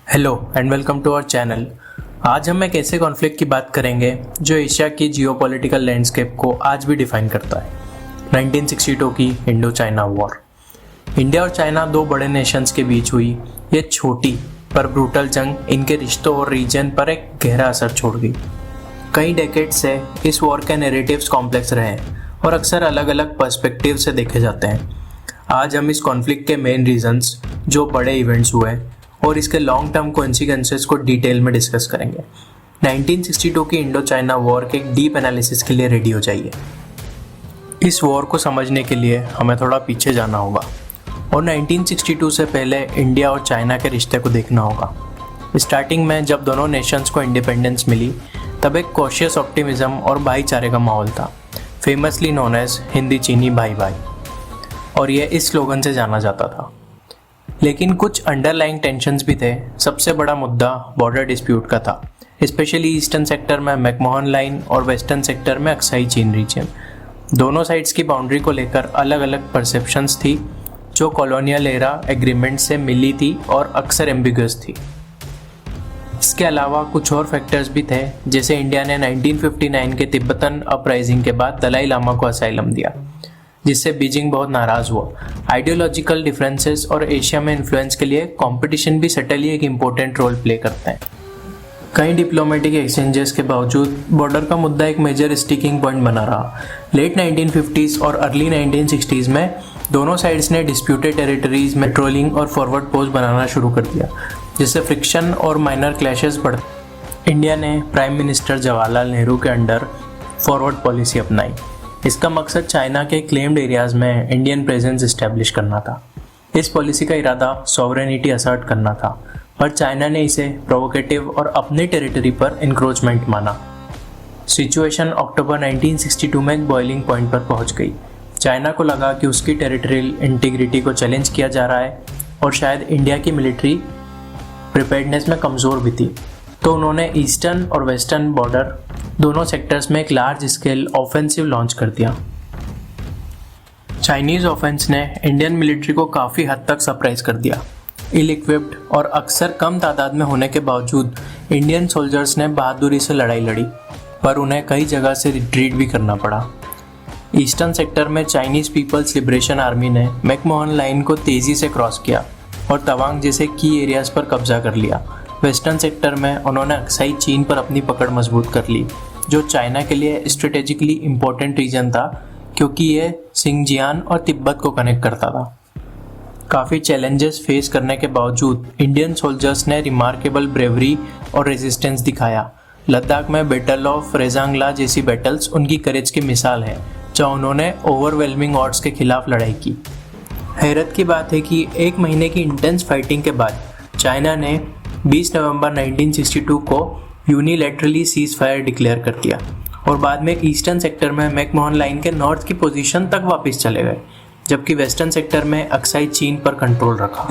Hello and welcome to our channel. आज हम एक ऐसे कॉन्फ्लिक्ट की बात करेंगे जो एशिया की जियोपॉलिटिकल लैंडस्केप को आज भी डिफाइन करता है। 1962 की इंडो चाइना वॉर। इंडिया और चाइना दो बड़े नेशंस के बीच हुई ये छोटी पर ब्रूटल जंग इनके रिश्तों और रीजन पर एक गहरा असर छोड़ गई। कई डेकेड से इस वॉर के नैरेटिव्स कॉम्प्लेक्स रहे हैं और अक्सर अलग अलग पर्सपेक्टिव से देखे जाते हैं। आज हम इस कॉन्फ्लिक्ट के मेन रीजंस, जो बड़े इवेंट्स हुए और इसके लॉन्ग टर्म कॉन्सिक्वेंसेस को डिटेल में डिस्कस करेंगे। 1962 की इंडो चाइना वॉर के एक डीप एनालिसिस के लिए रेडी हो जाइए। इस वॉर को समझने के लिए हमें थोड़ा पीछे जाना होगा और 1962 से पहले इंडिया और चाइना के रिश्ते को देखना होगा। स्टार्टिंग में जब दोनों नेशंस को इंडिपेंडेंस मिली तब एक कॉशियस ऑप्टिमिज्म और भाईचारे का माहौल था, फेमसली नोन एज हिंदी चीनी भाई भाई, और यह इस स्लोगन से जाना जाता था। लेकिन कुछ अंडरलाइंग टेंशन्स भी थे। सबसे बड़ा मुद्दा बॉर्डर डिस्प्यूट का था, स्पेशली ईस्टर्न सेक्टर में मैकमोहन लाइन और वेस्टर्न सेक्टर में अक्साई चीन रीजन। दोनों साइड्स की बाउंड्री को लेकर अलग अलग परसेप्शंस थी जो कॉलोनियल एरा एग्रीमेंट से मिली थी और अक्सर एम्बिगुअस थी। इसके अलावा कुछ और फैक्टर्स भी थे, जैसे इंडिया ने 1959 के तिब्बतन अपराइजिंग के बाद दलाई लामा को असाइलम दिया, जिससे बीजिंग बहुत नाराज हुआ। आइडियोलॉजिकल डिफरेंसेस और एशिया में इन्फ्लुएंस के लिए कंपटीशन भी सटली एक इम्पोर्टेंट रोल प्ले करते हैं। कई डिप्लोमेटिक एक्सचेंजेस के बावजूद बॉर्डर का मुद्दा एक मेजर स्टिकिंग पॉइंट बना रहा। लेट 1950s और अर्ली 1960s में दोनों साइड्स ने डिस्प्यूटेड टेरिटरीज में पेट्रोलिंग और फॉरवर्ड पोस्ट बनाना शुरू कर दिया, जिससे फ्रिक्शन और माइनर क्लैशेस बढ़। इंडिया ने प्राइम मिनिस्टर जवाहरलाल नेहरू के अंडर फॉरवर्ड पॉलिसी अपनाई। इसका मकसद चाइना के क्लेम्ड एरियाज में इंडियन प्रेजेंस इस्टेब्लिश करना था। इस पॉलिसी का इरादा सॉवरेनिटी असर्ट करना था, पर चाइना ने इसे प्रोवोकेटिव और अपनी टेरिटरी पर इंक्रोचमेंट माना। सिचुएशन अक्टूबर 1962 में एक बॉइलिंग पॉइंट पर पहुंच गई। चाइना को लगा कि उसकी टेरिटरियल इंटीग्रिटी को चैलेंज किया जा रहा है और शायद इंडिया की मिलिट्री प्रिपेयर्डनेस में कमज़ोर भी थी, तो उन्होंने ईस्टर्न और वेस्टर्न बॉर्डर दोनों सेक्टर्स में एक लार्ज स्केल ऑफेंसिव लॉन्च कर दिया। चाइनीज ऑफेंस ने इंडियन मिलिट्री को काफ़ी हद तक सरप्राइज कर दिया। इल इक्विप्ड और अक्सर कम तादाद में होने के बावजूद इंडियन सोल्जर्स ने बहादुरी से लड़ाई लड़ी, पर उन्हें कई जगह से रिट्रीट भी करना पड़ा। ईस्टर्न सेक्टर में चाइनीज पीपल्स लिबरेशन आर्मी ने मैकमोहन लाइन को तेज़ी से क्रॉस किया और तवांग जैसे की एरियाज पर कब्जा कर लिया। वेस्टर्न सेक्टर में उन्होंने अक्साई चीन पर अपनी पकड़ मजबूत कर ली, जो चाइना के लिए स्ट्रेटेजिकली इम्पोर्टेंट रीजन था क्योंकि ये सिंगजियान और तिब्बत को कनेक्ट करता था। काफ़ी चैलेंजेस फेस करने के बावजूद इंडियन सोल्जर्स ने रिमार्केबल ब्रेवरी और रेजिस्टेंस दिखाया। लद्दाख में बैटल ऑफ रेजांगला जैसी बैटल्स उनकी करेज की मिसाल है, जहाँ उन्होंने ओवरवेलमिंग ऑड्स के खिलाफ लड़ाई की। हैरत की बात है कि एक महीने की इंटेंस फाइटिंग के बाद चाइना ने 20 नवंबर 1962 को यूनिलैटरली सीज फायर डिक्लेयर कर दिया और बाद में ईस्टर्न सेक्टर में मैकमोहन लाइन के नॉर्थ की पोजीशन तक वापस चले गए, जबकि वेस्टर्न सेक्टर में अक्साई चीन पर कंट्रोल रखा।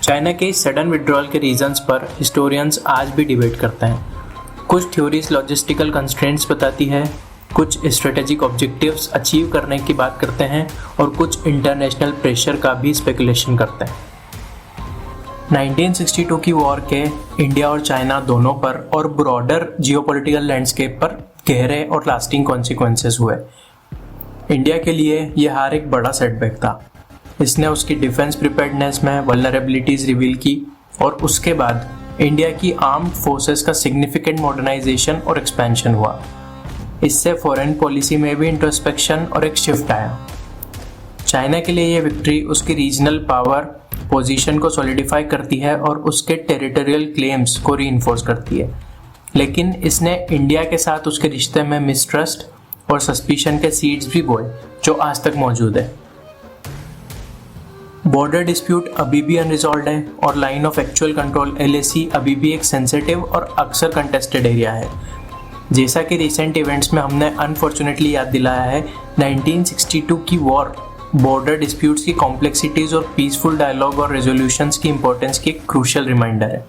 चाइना के इस सडन विड्रॉल के रीजंस पर हिस्टोरियंस आज भी डिबेट करते हैं। कुछ थ्योरीज लॉजिस्टिकल कंस्ट्रेंट्स बताती है, कुछ स्ट्रेटेजिक ऑब्जेक्टिव्स अचीव करने की बात करते हैं और कुछ इंटरनेशनल प्रेशर का भी स्पेकुलेशन करते हैं। 1962 की वॉर के इंडिया और चाइना दोनों पर और ब्रॉडर जियोपॉलिटिकल लैंडस्केप पर गहरे और लास्टिंग कॉन्सिक्वेंसेस हुए। इंडिया के लिए यह हार एक बड़ा सेटबैक था। इसने उसकी डिफेंस प्रिपेयर्डनेस में वल्नरेबिलिटीज रिवील की और उसके बाद इंडिया की आर्म्ड फोर्सेस का सिग्निफिकेंट मॉडर्नाइजेशन और एक्सपेंशन हुआ। इससे फॉरेन पॉलिसी में भी इंट्रोस्पेक्शन और एक शिफ्ट आया। चाइना के लिए यह विक्ट्री उसकी रीजनल पावर पोजीशन को सॉलिडिफाई करती है और उसके टेरिटोरियल क्लेम्स को रीइंफोर्स करती है, लेकिन इसने इंडिया के साथ उसके रिश्ते में मिसट्रस्ट और सस्पिशन के सीड्स भी बोए, जो आज तक मौजूद है। बॉर्डर डिस्प्यूट अभी भी अनरिजॉल्व्ड है और line of actual control LAC अभी भी एक सेंसिटिव और अक्सर कंटेस्टेड एरिया है। जैसा कि रिसेंट इवेंट्स में हमने अनफॉर्चुनेटली याद दिलाया है, 1962 की वॉर बॉर्डर डिस्प्यूट्स की कॉम्प्लेक्सिटीज और पीसफुल डायलॉग और रेजोल्यूशंस की इंपॉर्टेंस की एक क्रूशियल रिमाइंडर है।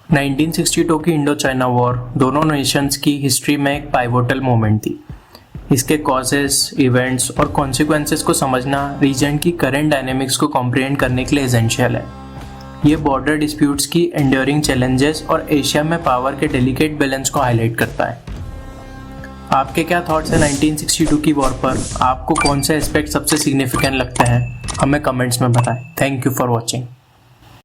1962 की इंडो चाइना वॉर दोनों नेशंस की हिस्ट्री में एक पाइवोटल मोमेंट थी। इसके कॉजेस, इवेंट्स और कॉन्सिक्वेंसेस को समझना रीजन की करंट डायनेमिक्स को कॉम्प्रिहेंड करने के लिए एसेंशियल है। ये बॉर्डर डिस्प्यूट्स की एंड्योरिंग चैलेंजेस और एशिया में पावर के डेलिकेट बैलेंस को हाईलाइट करता है। आपके क्या थॉट्स हैं 1962 की वॉर पर? आपको कौन से एस्पेक्ट सबसे सिग्निफिकेंट लगते हैं? हमें कमेंट्स में बताएं। Thank you for watching.